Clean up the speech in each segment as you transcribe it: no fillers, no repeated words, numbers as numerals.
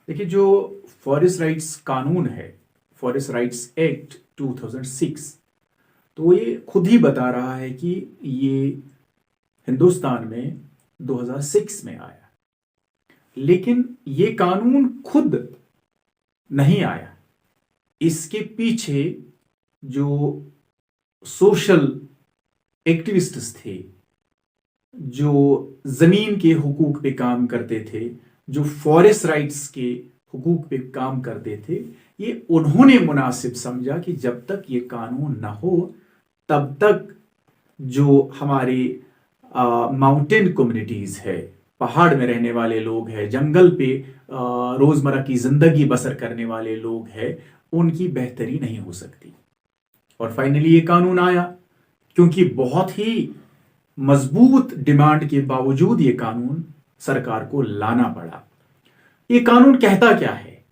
देखिए, जो forest rights कानून है, फॉरेस्ट राइट्स एक्ट 2006, तो ये खुद ही बता रहा है कि ये हिंदुस्तान में 2006 में आया। लेकिन ये कानून खुद नहीं आया, इसके पीछे जो सोशल एक्टिविस्ट्स थे, जो जमीन के हुकूक पे काम करते थे, जो फॉरेस्ट राइट्स के हुकूक पे काम करते थे, ये उन्होंने मुनासिब समझा कि जब तक ये कानून ना हो तब तक जो हमारे माउंटेन कम्युनिटीज है, पहाड़ में रहने वाले लोग हैं, जंगल पे रोजमर्रा की जिंदगी बसर करने वाले लोग हैं, उनकी बेहतरी नहीं हो सकती। और फाइनली ये कानून आया, क्योंकि बहुत ही मजबूत डिमांड के बावजूद ये कानून सरकार को लाना पड़ा। ये कानून कहता क्या है?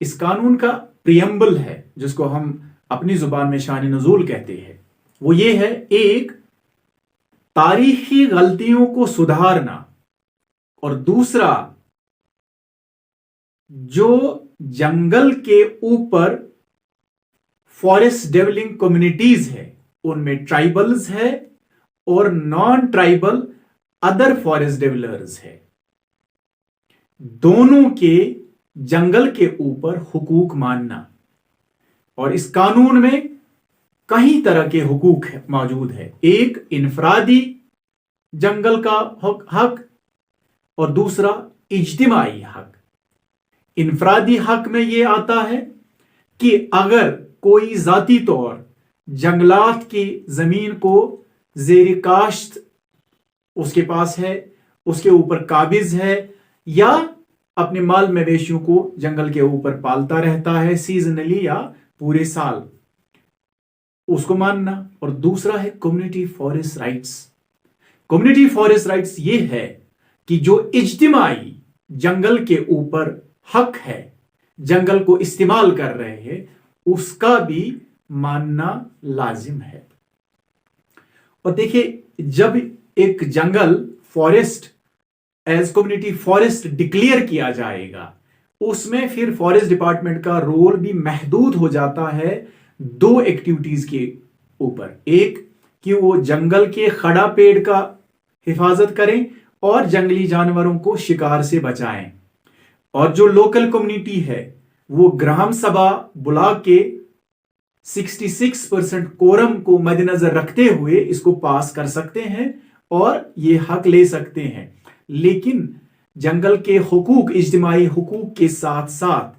इस कानून का प्रियम्बल है, जिसको हम अपनी जुबान में शान नजूल कहते हैं, वो ये है, एक, तारीखी गलतियों को सुधारना, और दूसरा, जो जंगल के ऊपर फॉरेस्ट डेवलिंग कम्युनिटीज है, उनमें ट्राइबल्स है और non tribal other forest developers है, दोनों के जंगल के ऊपर हुकूक मानना। और इस कानून में कई तरह के हुकूक मौजूद है। एक, इनफरादी जंगल का हक, और दूसरा इज्तिमाई हक। इनफरादी हक में यह आता है कि अगर कोई जाती तौर जंगलात की जमीन को जेर काश्त उसके पास है, उसके ऊपर काबिज है, या अपने माल मवेशियों को जंगल के ऊपर पालता रहता है सीजनली या पूरे साल, उसको मानना। और दूसरा है community forest rights. Community forest rights ये है कि जो इज्तिमाई जंगल के ऊपर हक है, जंगल को इस्तेमाल कर रहे हैं, उसका भी मानना लाजिम है। और देखिए, जब एक जंगल forest as community forest declare किया जाएगा, उसमें फिर फॉरेस्ट डिपार्टमेंट का रोल भी महदूद हो जाता है दो एक्टिविटीज के ऊपर। एक, कि वो जंगल के खड़ा पेड़ का हिफाजत करें और जंगली जानवरों को शिकार से बचाएं। और जो लोकल कम्युनिटी है, वो ग्राम सभा बुला के 66% कोरम को मद्देनजर रखते हुए इसको पास कर सकते हैं और ये हक ले सकते हैं। लेकिन जंगल के हुकूक, इज्तिमाई हुकूक के साथ साथ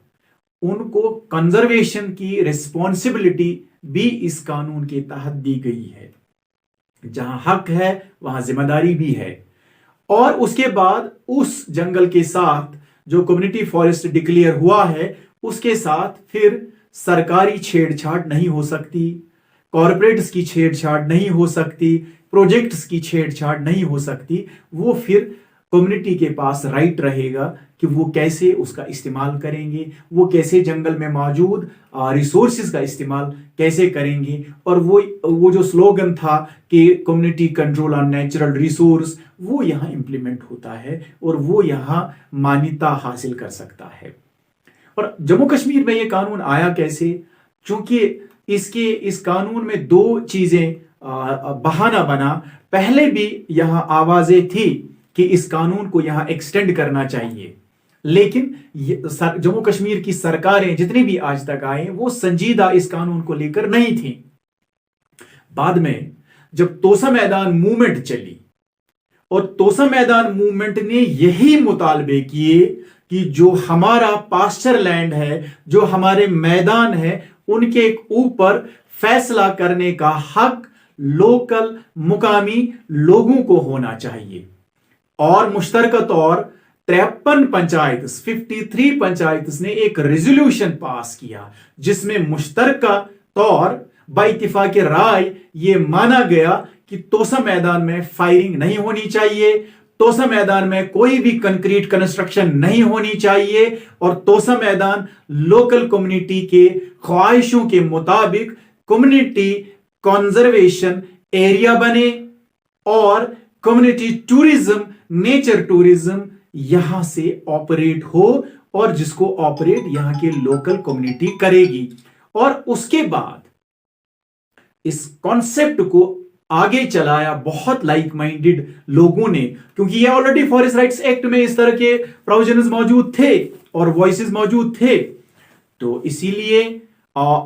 उनको कंजर्वेशन की रिस्पॉन्सिबिलिटी भी इस कानून के तहत दी गई है। जहां हक है वहां जिम्मेदारी भी है। और उसके बाद उस जंगल के साथ जो कम्युनिटी फॉरेस्ट डिक्लेयर हुआ है, उसके साथ फिर सरकारी छेड़छाड़ नहीं हो सकती, कॉरपोरेट्स की छेड़छाड़ नहीं हो सकती, प्रोजेक्ट्स की छेड़छाड़ नहीं हो सकती। वो फिर कम्युनिटी के पास राइट रहेगा कि वो कैसे उसका इस्तेमाल करेंगे, वो कैसे जंगल में मौजूद रिसोर्सेज का इस्तेमाल कैसे करेंगे। और वो जो स्लोगन था कि community control on natural resource, वो यहाँ इंप्लीमेंट होता है और वो यहाँ मान्यता हासिल कर सकता है। और जम्मू कश्मीर में ये कानून आया कैसे? क्योंकि इस कानून में दो चीजें बहाना बना। पहले भी यहां आवाजें थी कि इस कानून को यहां एक्सटेंड करना चाहिए, लेकिन जम्मू कश्मीर की सरकारें जितनी भी आज तक आए, वो संजीदा इस कानून को लेकर नहीं थी। बाद में जब तोसा मैदान मूवमेंट चली, और तोसा मैदान मूवमेंट ने यही मुतालबे किए कि जो हमारा पास्चर लैंड है, जो हमारे मैदान है, उनके ऊपर फैसला करने का हक लोकल मुकामी लोगों को होना चाहिए। और मुश्तरका तौर 53 पंचायत ने एक रेजोल्यूशन पास किया, जिसमें मुश्तरका तौर बाइत्तिफाक राय ये माना गया कि तोसा मैदान में फायरिंग नहीं होनी चाहिए, तोसा मैदान में कोई भी कंक्रीट कंस्ट्रक्शन नहीं होनी चाहिए, और तोसा मैदान लोकल कम्युनिटी के ख्वाहिशों के मुताबिक कम्युनिटी कंजर्वेशन एरिया बने और कम्युनिटी टूरिज्म, नेचर टूरिज्म यहां से ऑपरेट हो और जिसको ऑपरेट यहां के लोकल कम्युनिटी करेगी। और उसके बाद इस कॉन्सेप्ट को आगे चलाया बहुत लाइक माइंडेड लोगों ने, क्योंकि ये ऑलरेडी फॉरेस्ट राइट्स एक्ट में इस तरह के प्रोविजंस मौजूद थे और वॉइसेस मौजूद थे। तो इसीलिए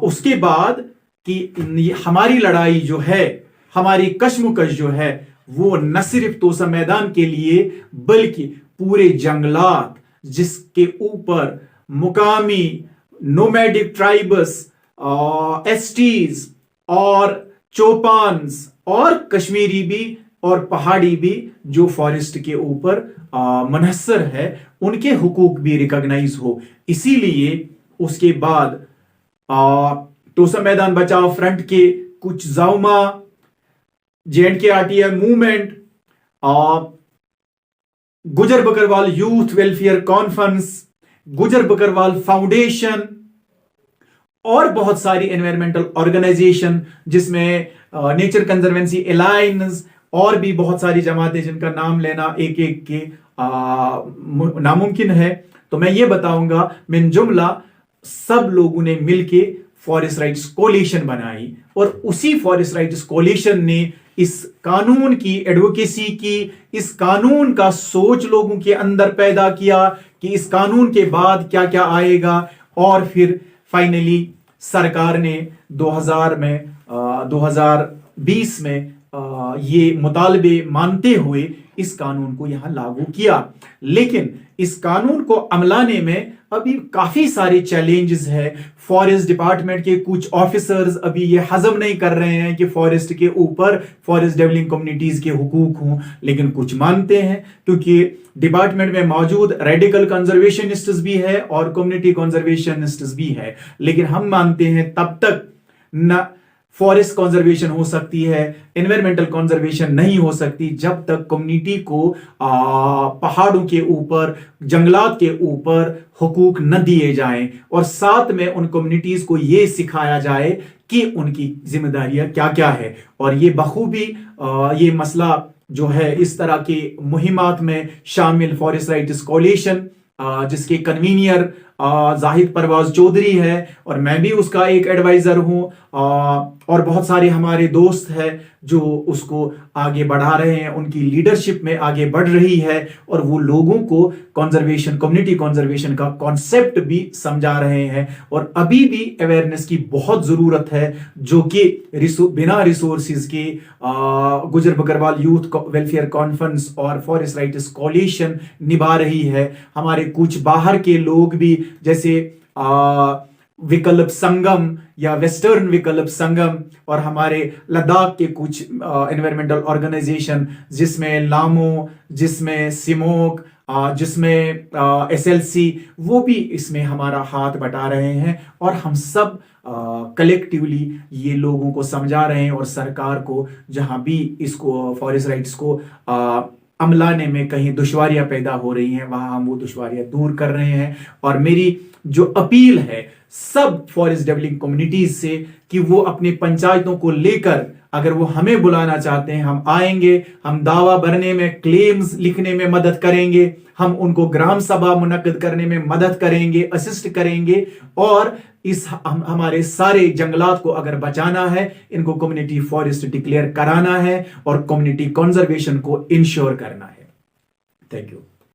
उसके बाद कि हमारी लड़ाई जो है, हमारी कशमकश जो है, वो न सिर्फ तोसा मैदान के लिए बल्कि पूरे जंगलात जिसके ऊपर मुकामी नोमैडिक ट्राइब्स, एसटीज और चौपान्स और कश्मीरी भी और पहाड़ी भी जो फॉरेस्ट के ऊपर मुनहसर है, उनके हुकूक भी रिकॉग्नाइज हो। इसीलिए उसके बाद तोसा मैदान बचाओ फ्रंट के कुछ जाउमा, JNK मूवमेंट, गुजर बकरवाल यूथ वेलफेयर कॉन्फ्रेंस, गुजर बकरवाल फाउंडेशन और बहुत सारी एनवायरमेंटल ऑर्गेनाइजेशन जिसमें नेचर कंजर्वेंसी अलायंस और भी बहुत सारी जमातें जिनका नाम लेना एक एक के नामुमकिन है। तो मैं ये बताऊंगा, मिन जुमला सब लोगों ने मिलके फॉरेस्ट राइट्स कोलिशन बनाई और उसी फॉरेस्ट राइट्स कोलिशन ने इस कानून की एडवोकेसी की, इस कानून का सोच लोगों के अंदर पैदा किया कि इस कानून के बाद क्या क्या आएगा। और फिर फाइनली सरकार ने 2020 में ये मुतालबे मानते हुए इस कानून को यहां लागू किया। लेकिन इस कानून को अमलाने में अभी काफी सारे चैलेंजेस है। फॉरेस्ट डिपार्टमेंट के कुछ ऑफिसर्स अभी ये हजम नहीं कर रहे हैं कि फॉरेस्ट के ऊपर फॉरेस्ट डेवलपिंग कम्युनिटीज के हुकूक हों, लेकिन कुछ मानते हैं क्योंकि डिपार्टमेंट में मौजूद रेडिकल कंजर्वेशनिस्ट्स भी है और कम्युनिटी कंजर्वेशनिस्ट्स भी है। लेकिन हम मानते हैं तब तक न फॉरेस्ट कंजर्वेशन हो सकती है, एनवायरमेंटल कंजर्वेशन नहीं हो सकती जब तक कम्युनिटी को पहाड़ों के ऊपर, जंगलात के ऊपर हुकूक न दिए जाएं और साथ में उन कम्युनिटीज को यह सिखाया जाए कि उनकी जिम्मेदारियां क्या क्या है। और ये बखूबी ये मसला जो है इस तरह की मुहिमात में शामिल फॉरेस्ट राइट्स कोलिशन जिसके कन्वीनियर जाहिद परवाज चौधरी है और मैं भी उसका एक एडवाइजर हूं, और बहुत सारे हमारे दोस्त हैं जो उसको आगे बढ़ा रहे हैं, उनकी लीडरशिप में आगे बढ़ रही है और वो लोगों को कंजर्वेशन, कम्युनिटी कंजर्वेशन का कॉन्सेप्ट भी समझा रहे हैं। और अभी भी अवेयरनेस की बहुत जरूरत है जो कि बिना रिसोर्सेज के गुजर बकरवाल यूथ वेलफेयर कॉन्फ्रेंस और फॉरेस्ट राइट्स कोलिशन निभा रही है। हमारे कुछ बाहर के लोग भी जैसे विकल्प संगम या वेस्टर्न विकल्प संगम और हमारे लद्दाख के कुछ एनवायरमेंटल ऑर्गेनाइजेशन जिसमें लामो, जिसमें सिमोक, जिसमें SLC, वो भी इसमें हमारा हाथ बटा रहे हैं और हम सब कलेक्टिवली ये लोगों को समझा रहे हैं और सरकार को जहां भी इसको फॉरेस्ट राइट्स को अमलाने में कहीं दुश्वारियां पैदा हो रही हैं वहां हम वो दुश्वारियां दूर कर रहे हैं। और मेरी जो अपील है सब फॉरेस्ट डेवलपिंग कम्युनिटीज से कि वो अपनी पंचायतों को लेकर, अगर वो हमें बुलाना चाहते हैं हम आएंगे, हम दावा भरने में, क्लेम्स लिखने में मदद करेंगे, हम उनको ग्राम सभा मुनक्किद करने में मदद करेंगे, असिस्ट करेंगे। और इस हमारे सारे जंगलात को अगर बचाना है, इनको कम्युनिटी फॉरेस्ट डिक्लेयर कराना है और कम्युनिटी कंजर्वेशन को इंश्योर करना है। Thank you.